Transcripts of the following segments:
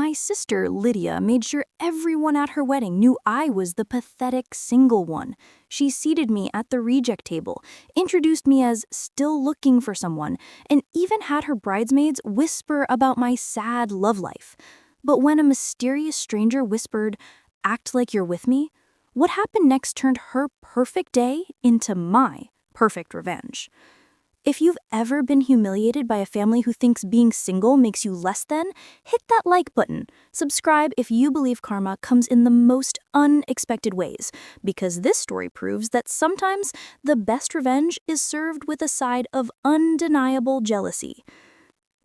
My sister, Lydia, made sure everyone at her wedding knew I was the pathetic single one. She seated me at the reject table, introduced me as still looking for someone, and even had her bridesmaids whisper about my sad love life. But when a mysterious stranger whispered, "Act like you're with me," what happened next turned her perfect day into my perfect revenge. If you've ever been humiliated by a family who thinks being single makes you less than, hit that like button. Subscribe if you believe karma comes in the most unexpected ways, because this story proves that sometimes the best revenge is served with a side of undeniable jealousy.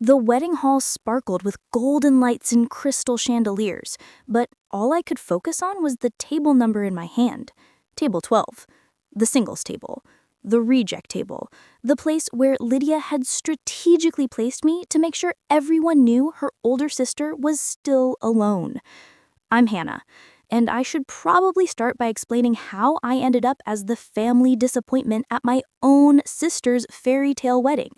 The wedding hall sparkled with golden lights and crystal chandeliers, but all I could focus on was the table number in my hand. Table 12. The singles table. The reject table. The place where Lydia had strategically placed me to make sure everyone knew her older sister was still alone. I'm Hannah, and I should probably start by explaining how I ended up as the family disappointment at my own sister's fairy tale wedding.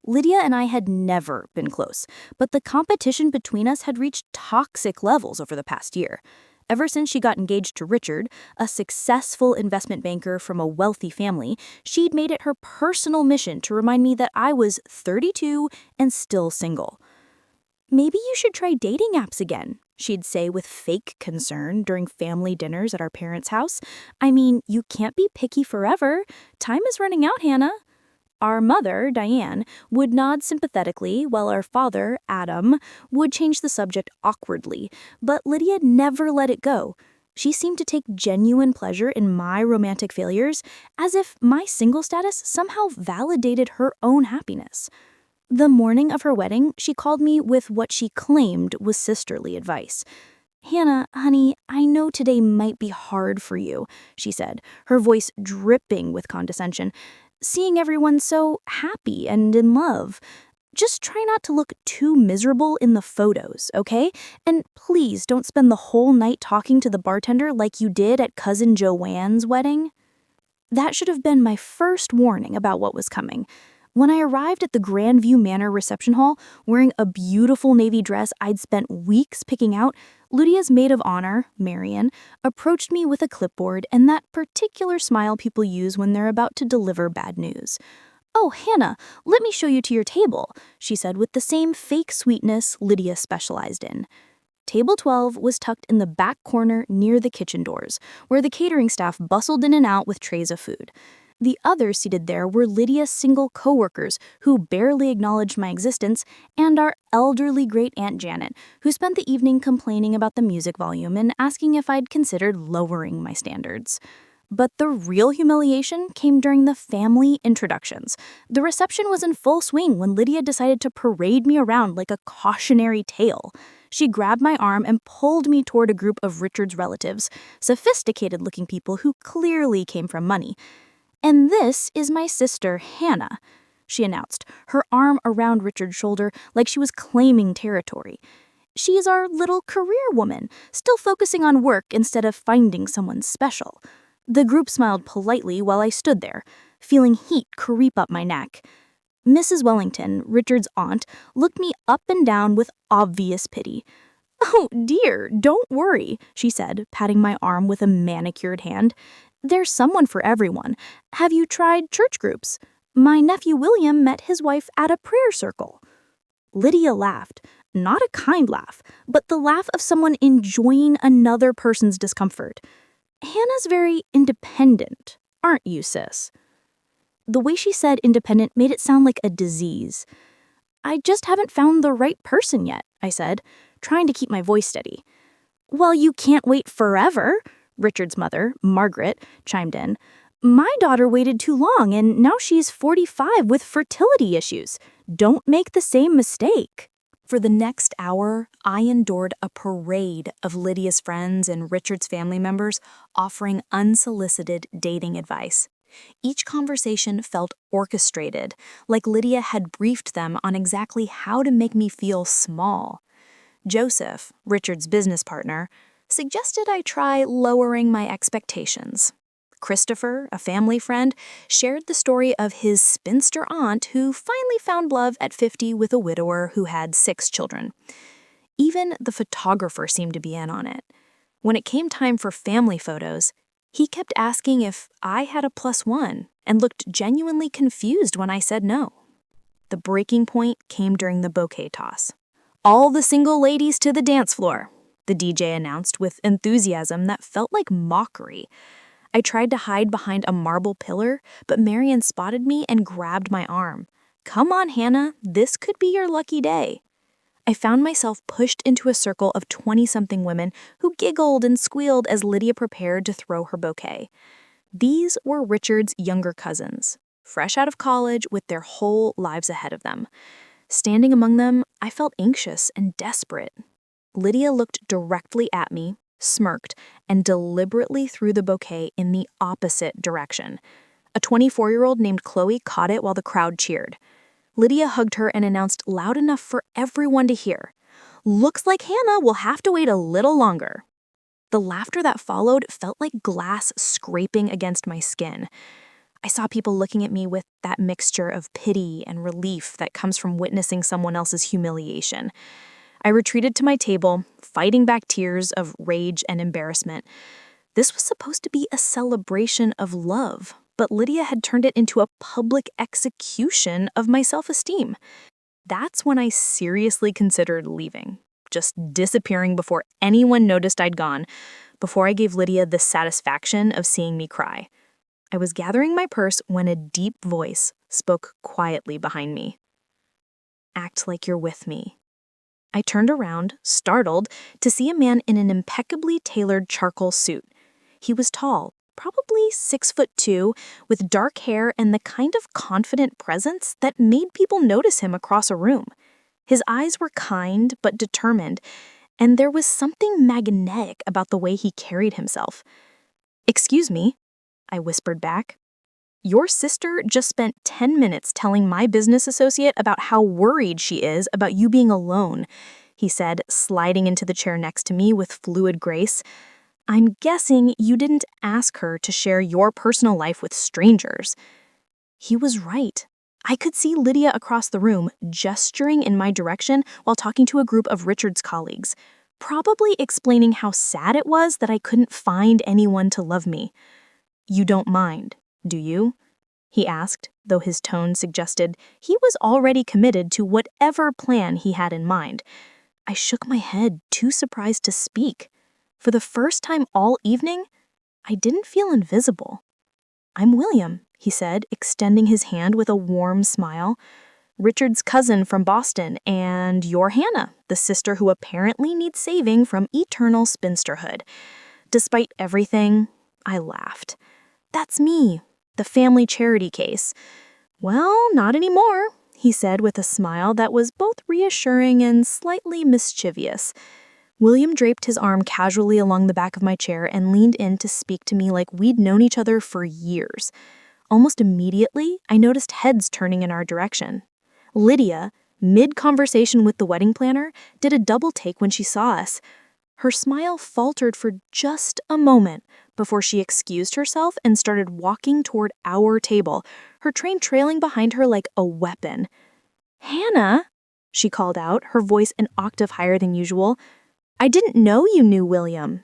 Lydia and I had never been close, but the competition between us had reached toxic levels over the past year. Ever since she got engaged to Richard, a successful investment banker from a wealthy family, she'd made it her personal mission to remind me that I was 32 and still single. "Maybe you should try dating apps again," she'd say with fake concern during family dinners at our parents' house. "I mean, you can't be picky forever. Time is running out, Hannah." Our mother, Diane, would nod sympathetically, while our father, Adam, would change the subject awkwardly, but Lydia never let it go. She seemed to take genuine pleasure in my romantic failures, as if my single status somehow validated her own happiness. The morning of her wedding, she called me with what she claimed was sisterly advice. "Hannah, honey, I know today might be hard for you," she said, her voice dripping with condescension. "Seeing everyone so happy and in love. Just try not to look too miserable in the photos, okay? And please don't spend the whole night talking to the bartender like you did at Cousin Joanne's wedding." That should have been my first warning about what was coming. When I arrived at the Grandview Manor reception hall, wearing a beautiful navy dress I'd spent weeks picking out, Lydia's maid of honor, Marion, approached me with a clipboard and that particular smile people use when they're about to deliver bad news. "Oh, Hannah, let me show you to your table," she said with the same fake sweetness Lydia specialized in. Table 12 was tucked in the back corner near the kitchen doors, where the catering staff bustled in and out with trays of food. The others seated there were Lydia's single coworkers, who barely acknowledged my existence, and our elderly great-aunt Janet, who spent the evening complaining about the music volume and asking if I'd considered lowering my standards. But the real humiliation came during the family introductions. The reception was in full swing when Lydia decided to parade me around like a cautionary tale. She grabbed my arm and pulled me toward a group of Richard's relatives, sophisticated-looking people who clearly came from money. "And this is my sister, Hannah," she announced, her arm around Richard's shoulder like she was claiming territory. "She's our little career woman, still focusing on work instead of finding someone special." The group smiled politely while I stood there, feeling heat creep up my neck. Mrs. Wellington, Richard's aunt, looked me up and down with obvious pity. "Oh dear, don't worry," she said, patting my arm with a manicured hand. "There's someone for everyone. Have you tried church groups? My nephew William met his wife at a prayer circle." Lydia laughed, not a kind laugh, but the laugh of someone enjoying another person's discomfort. "Hannah's very independent, aren't you, sis?" The way she said independent made it sound like a disease. "I just haven't found the right person yet," I said, trying to keep my voice steady. "Well, you can't wait forever," Richard's mother, Margaret, chimed in. "My daughter waited too long, and now she's 45 with fertility issues. Don't make the same mistake." For the next hour, I endured a parade of Lydia's friends and Richard's family members offering unsolicited dating advice. Each conversation felt orchestrated, like Lydia had briefed them on exactly how to make me feel small. Joseph, Richard's business partner, suggested I try lowering my expectations. Christopher, a family friend, shared the story of his spinster aunt who finally found love at 50 with a widower who had 6 children. Even the photographer seemed to be in on it. When it came time for family photos, he kept asking if I had a +1 and looked genuinely confused when I said no. The breaking point came during the bouquet toss. "All the single ladies to the dance floor," the DJ announced with enthusiasm that felt like mockery. I tried to hide behind a marble pillar, but Marion spotted me and grabbed my arm. "Come on, Hannah, this could be your lucky day." I found myself pushed into a circle of 20-something women who giggled and squealed as Lydia prepared to throw her bouquet. These were Richard's younger cousins, fresh out of college with their whole lives ahead of them. Standing among them, I felt anxious and desperate. Lydia looked directly at me, smirked, and deliberately threw the bouquet in the opposite direction. A 24-year-old named Chloe caught it while the crowd cheered. Lydia hugged her and announced loud enough for everyone to hear, "Looks like Hannah will have to wait a little longer." The laughter that followed felt like glass scraping against my skin. I saw people looking at me with that mixture of pity and relief that comes from witnessing someone else's humiliation. I retreated to my table, fighting back tears of rage and embarrassment. This was supposed to be a celebration of love, but Lydia had turned it into a public execution of my self-esteem. That's when I seriously considered leaving, just disappearing before anyone noticed I'd gone, before I gave Lydia the satisfaction of seeing me cry. I was gathering my purse when a deep voice spoke quietly behind me. "Act like you're with me." I turned around, startled, to see a man in an impeccably tailored charcoal suit. He was tall, probably 6'2", with dark hair and the kind of confident presence that made people notice him across a room. His eyes were kind but determined, and there was something magnetic about the way he carried himself. "Excuse me," I whispered back. "Your sister just spent 10 minutes telling my business associate about how worried she is about you being alone," he said, sliding into the chair next to me with fluid grace. "I'm guessing you didn't ask her to share your personal life with strangers." He was right. I could see Lydia across the room, gesturing in my direction while talking to a group of Richard's colleagues, probably explaining how sad it was that I couldn't find anyone to love me. "You don't mind, do you?" he asked, though his tone suggested he was already committed to whatever plan he had in mind. I shook my head, too surprised to speak. For the first time all evening, I didn't feel invisible. "I'm William," he said, extending his hand with a warm smile. "Richard's cousin from Boston, and you're Hannah, the sister who apparently needs saving from eternal spinsterhood." Despite everything, I laughed. "That's me, the family charity case." "Well, not anymore," he said with a smile that was both reassuring and slightly mischievous. William draped his arm casually along the back of my chair and leaned in to speak to me like we'd known each other for years. Almost immediately, I noticed heads turning in our direction. Lydia, mid-conversation with the wedding planner, did a double take when she saw us. Her smile faltered for just a moment before she excused herself and started walking toward our table, her train trailing behind her like a weapon. "Hannah," she called out, her voice an octave higher than usual. "I didn't know you knew William."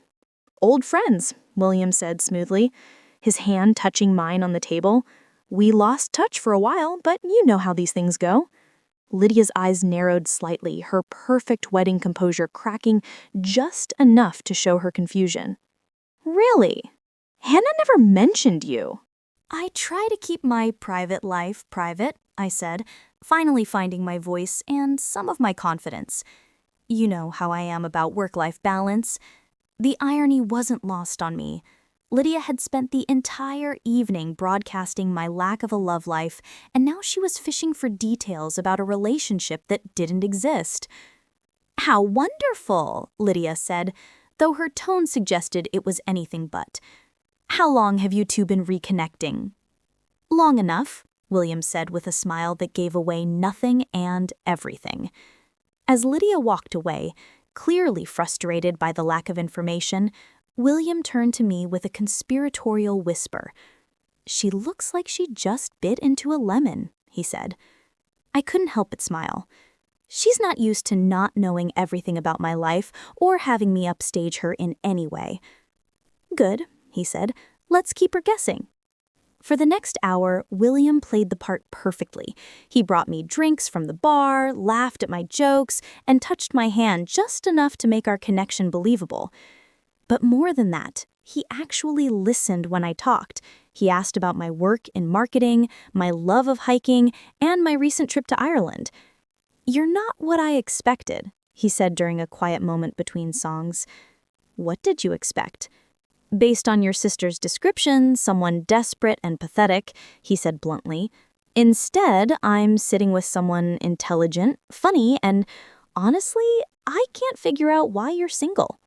"Old friends," William said smoothly, his hand touching mine on the table. "We lost touch for a while, but you know how these things go." Lydia's eyes narrowed slightly, her perfect wedding composure cracking just enough to show her confusion. "Really? Hannah never mentioned you." "I try to keep my private life private," I said, finally finding my voice and some of my confidence. "You know how I am about work-life balance." The irony wasn't lost on me. Lydia had spent the entire evening broadcasting my lack of a love life, and now she was fishing for details about a relationship that didn't exist. "How wonderful," Lydia said, though her tone suggested it was anything but. "How long have you two been reconnecting?" "Long enough," William said with a smile that gave away nothing and everything. As Lydia walked away, clearly frustrated by the lack of information, William turned to me with a conspiratorial whisper. "She looks like she just bit into a lemon," he said. I couldn't help but smile. She's not used to not knowing everything about my life or having me upstage her in any way. Good, he said. Let's keep her guessing. For the next hour, William played the part perfectly. He brought me drinks from the bar, laughed at my jokes, and touched my hand just enough to make our connection believable. But more than that, he actually listened when I talked. He asked about my work in marketing, my love of hiking, and my recent trip to Ireland. "You're not what I expected," he said during a quiet moment between songs. "What did you expect?" "Based on your sister's description, someone desperate and pathetic," he said bluntly. "Instead, I'm sitting with someone intelligent, funny, and honestly, I can't figure out why you're single."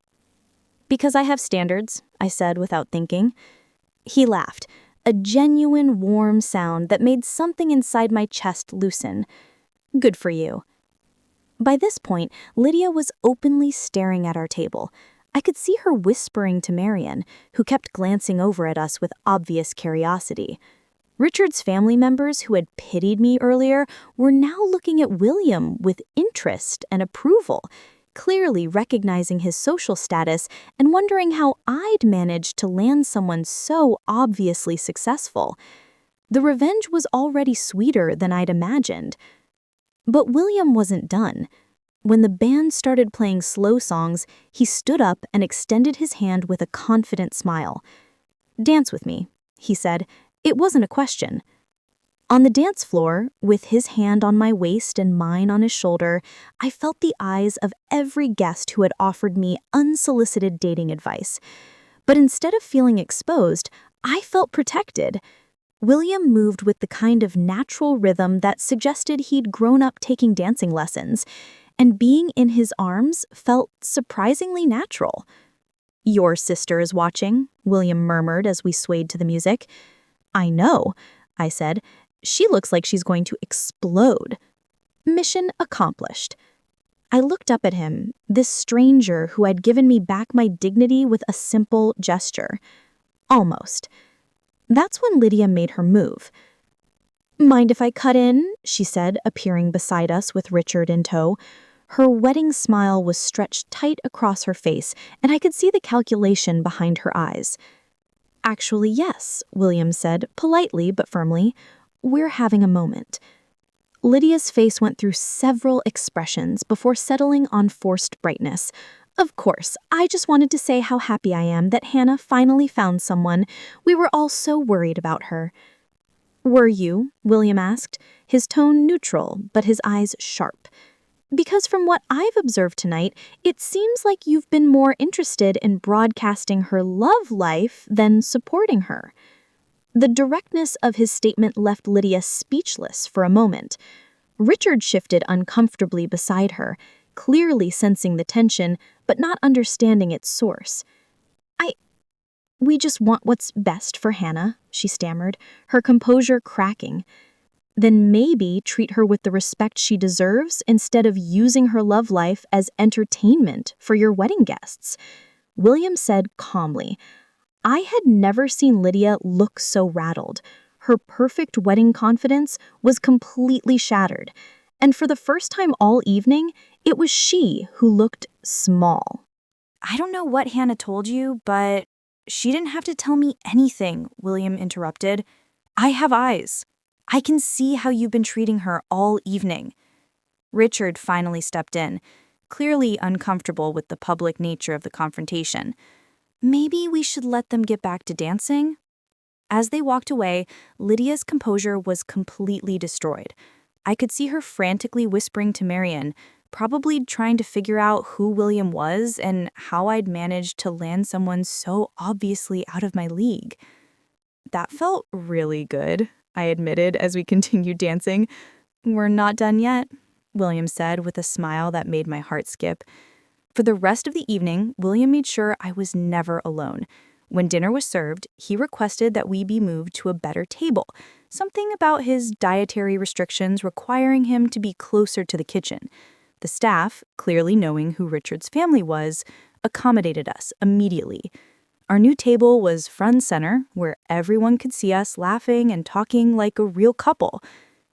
"Because I have standards," I said without thinking. He laughed, a genuine warm sound that made something inside my chest loosen. "Good for you." By this point, Lydia was openly staring at our table. I could see her whispering to Marion, who kept glancing over at us with obvious curiosity. Richard's family members, who had pitied me earlier, were now looking at William with interest and approval, clearly recognizing his social status and wondering how I'd managed to land someone so obviously successful. The revenge was already sweeter than I'd imagined. But William wasn't done. When the band started playing slow songs, he stood up and extended his hand with a confident smile. "Dance with me," he said. It wasn't a question. On the dance floor, with his hand on my waist and mine on his shoulder, I felt the eyes of every guest who had offered me unsolicited dating advice. But instead of feeling exposed, I felt protected. William moved with the kind of natural rhythm that suggested he'd grown up taking dancing lessons, and being in his arms felt surprisingly natural. "Your sister is watching," William murmured as we swayed to the music. "I know," I said. "She looks like she's going to explode." Mission accomplished. I looked up at him, this stranger who had given me back my dignity with a simple gesture. Almost. That's when Lydia made her move. "Mind if I cut in?" she said, appearing beside us with Richard in tow. Her wedding smile was stretched tight across her face, and I could see the calculation behind her eyes. "Actually, yes," William said, politely but firmly. "We're having a moment." Lydia's face went through several expressions before settling on forced brightness. "Of course, I just wanted to say how happy I am that Hannah finally found someone. We were all so worried about her." "Were you?" William asked, his tone neutral, but his eyes sharp. "Because from what I've observed tonight, it seems like you've been more interested in broadcasting her love life than supporting her." The directness of his statement left Lydia speechless for a moment. Richard shifted uncomfortably beside her, clearly sensing the tension, but not understanding its source. We just want what's best for Hannah," she stammered, her composure cracking. "Then maybe treat her with the respect she deserves instead of using her love life as entertainment for your wedding guests," William said calmly. I had never seen Lydia look so rattled. Her perfect wedding confidence was completely shattered, and for the first time all evening, it was she who looked small. "I don't know what Hannah told you, but she didn't have to tell me anything," William interrupted. "I have eyes. I can see how you've been treating her all evening." Richard finally stepped in, clearly uncomfortable with the public nature of the confrontation. "Maybe we should let them get back to dancing?" As they walked away, Lydia's composure was completely destroyed. I could see her frantically whispering to Marion, probably trying to figure out who William was and how I'd managed to land someone so obviously out of my league. "That felt really good," I admitted as we continued dancing. "We're not done yet," William said with a smile that made my heart skip. For the rest of the evening, William made sure I was never alone. When dinner was served, he requested that we be moved to a better table, something about his dietary restrictions requiring him to be closer to the kitchen. The staff, clearly knowing who Richard's family was, accommodated us immediately. Our new table was front and center, where everyone could see us laughing and talking like a real couple.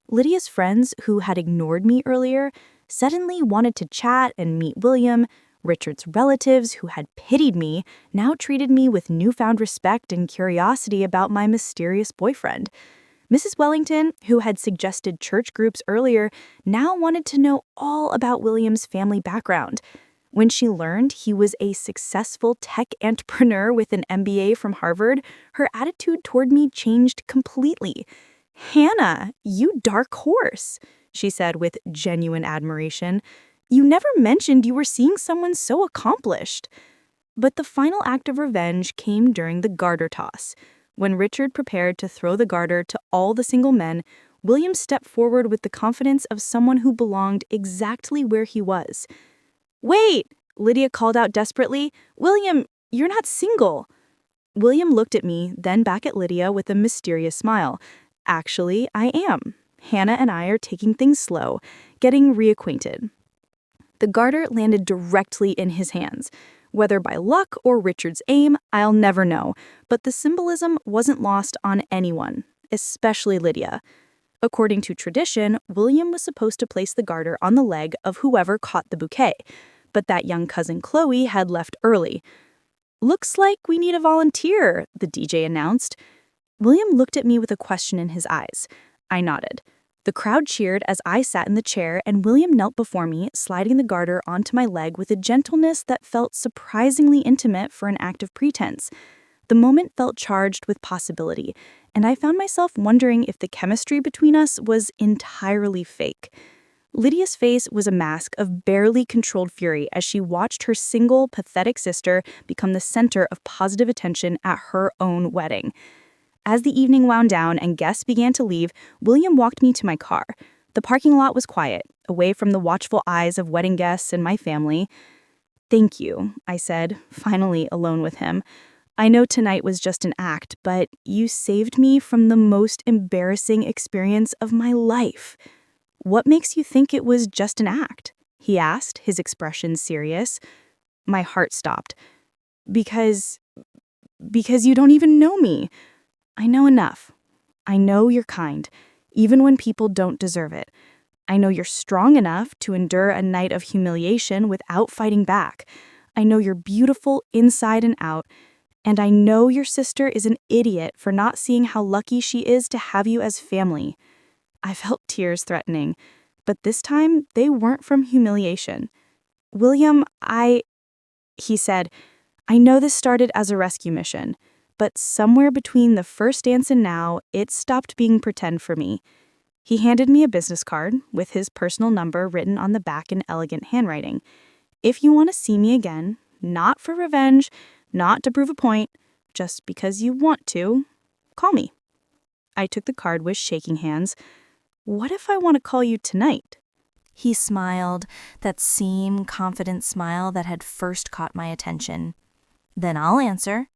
Lydia's friends, who had ignored me earlier, suddenly wanted to chat and meet William. Richard's relatives, who had pitied me, now treated me with newfound respect and curiosity about my mysterious boyfriend. Mrs. Wellington, who had suggested church groups earlier, now wanted to know all about William's family background. When she learned he was a successful tech entrepreneur with an MBA from Harvard, her attitude toward me changed completely. "Hannah, you dark horse," she said with genuine admiration. "You never mentioned you were seeing someone so accomplished." But the final act of revenge came during the garter toss. When Richard prepared to throw the garter to all the single men, William stepped forward with the confidence of someone who belonged exactly where he was. "Wait!" Lydia called out desperately. "William, you're not single." William looked at me, then back at Lydia with a mysterious smile. "Actually, I am. Hannah and I are taking things slow, getting reacquainted." The garter landed directly in his hands. Whether by luck or Richard's aim, I'll never know, but the symbolism wasn't lost on anyone, especially Lydia. According to tradition, William was supposed to place the garter on the leg of whoever caught the bouquet, but that young cousin Chloe had left early. "Looks like we need a volunteer," the DJ announced. William looked at me with a question in his eyes. I nodded. The crowd cheered as I sat in the chair, and William knelt before me, sliding the garter onto my leg with a gentleness that felt surprisingly intimate for an act of pretense. The moment felt charged with possibility, and I found myself wondering if the chemistry between us was entirely fake. Lydia's face was a mask of barely controlled fury as she watched her single, pathetic sister become the center of positive attention at her own wedding. As the evening wound down and guests began to leave, William walked me to my car. The parking lot was quiet, away from the watchful eyes of wedding guests and my family. "Thank you," I said, finally alone with him. "I know tonight was just an act, but you saved me from the most embarrassing experience of my life." "What makes you think it was just an act?" he asked, his expression serious. My heart stopped. Because you don't even know me." "I know enough. I know you're kind, even when people don't deserve it. I know you're strong enough to endure a night of humiliation without fighting back. I know you're beautiful inside and out, and I know your sister is an idiot for not seeing how lucky she is to have you as family." I felt tears threatening, but this time they weren't from humiliation. "William, he said, "I know this started as a rescue mission, but somewhere between the first dance and now, it stopped being pretend for me." He handed me a business card with his personal number written on the back in elegant handwriting. "If you want to see me again, not for revenge, not to prove a point, just because you want to, call me." I took the card with shaking hands. "What if I want to call you tonight?" He smiled, that same confident smile that had first caught my attention. "Then I'll answer."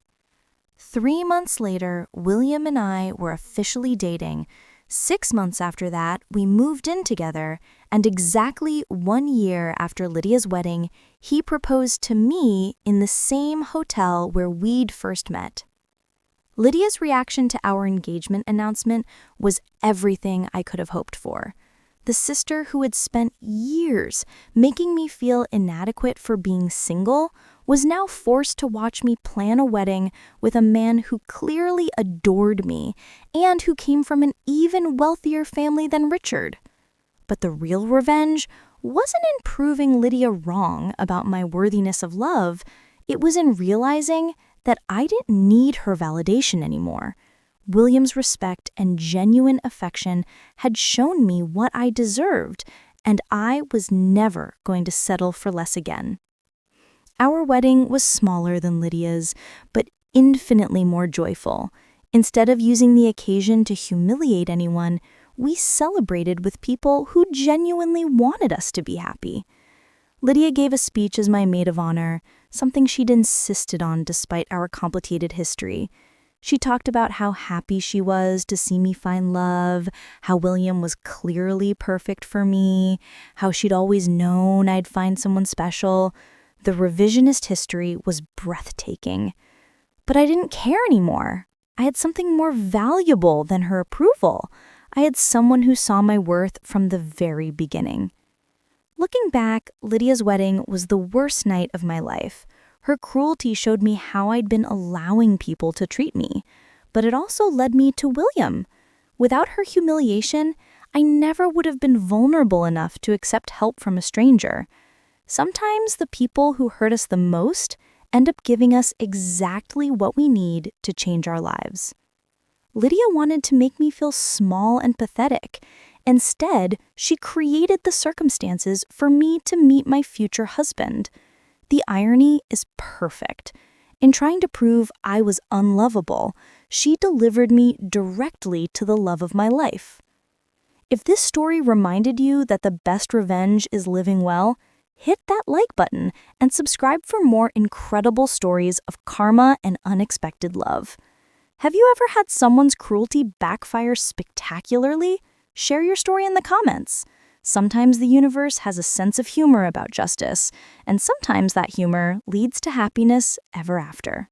3 months later, William and I were officially dating. 6 months after that, we moved in together, and exactly 1 year after Lydia's wedding, he proposed to me in the same hotel where we'd first met. Lydia's reaction to our engagement announcement was everything I could have hoped for. The sister who had spent years making me feel inadequate for being single was now forced to watch me plan a wedding with a man who clearly adored me and who came from an even wealthier family than Richard. But the real revenge wasn't in proving Lydia wrong about my worthiness of love. It was in realizing that I didn't need her validation anymore. William's respect and genuine affection had shown me what I deserved, and I was never going to settle for less again. Our wedding was smaller than Lydia's, but infinitely more joyful. Instead of using the occasion to humiliate anyone, we celebrated with people who genuinely wanted us to be happy. Lydia gave a speech as my maid of honor, something she'd insisted on despite our complicated history. She talked about how happy she was to see me find love, how William was clearly perfect for me, how she'd always known I'd find someone special. The revisionist history was breathtaking. But I didn't care anymore. I had something more valuable than her approval. I had someone who saw my worth from the very beginning. Looking back, Lydia's wedding was the worst night of my life. Her cruelty showed me how I'd been allowing people to treat me. But it also led me to William. Without her humiliation, I never would have been vulnerable enough to accept help from a stranger. Sometimes the people who hurt us the most end up giving us exactly what we need to change our lives. Lydia wanted to make me feel small and pathetic. Instead, she created the circumstances for me to meet my future husband. The irony is perfect. In trying to prove I was unlovable, she delivered me directly to the love of my life. If this story reminded you that the best revenge is living well, hit that like button and subscribe for more incredible stories of karma and unexpected love. Have you ever had someone's cruelty backfire spectacularly? Share your story in the comments. Sometimes the universe has a sense of humor about justice, and sometimes that humor leads to happiness ever after.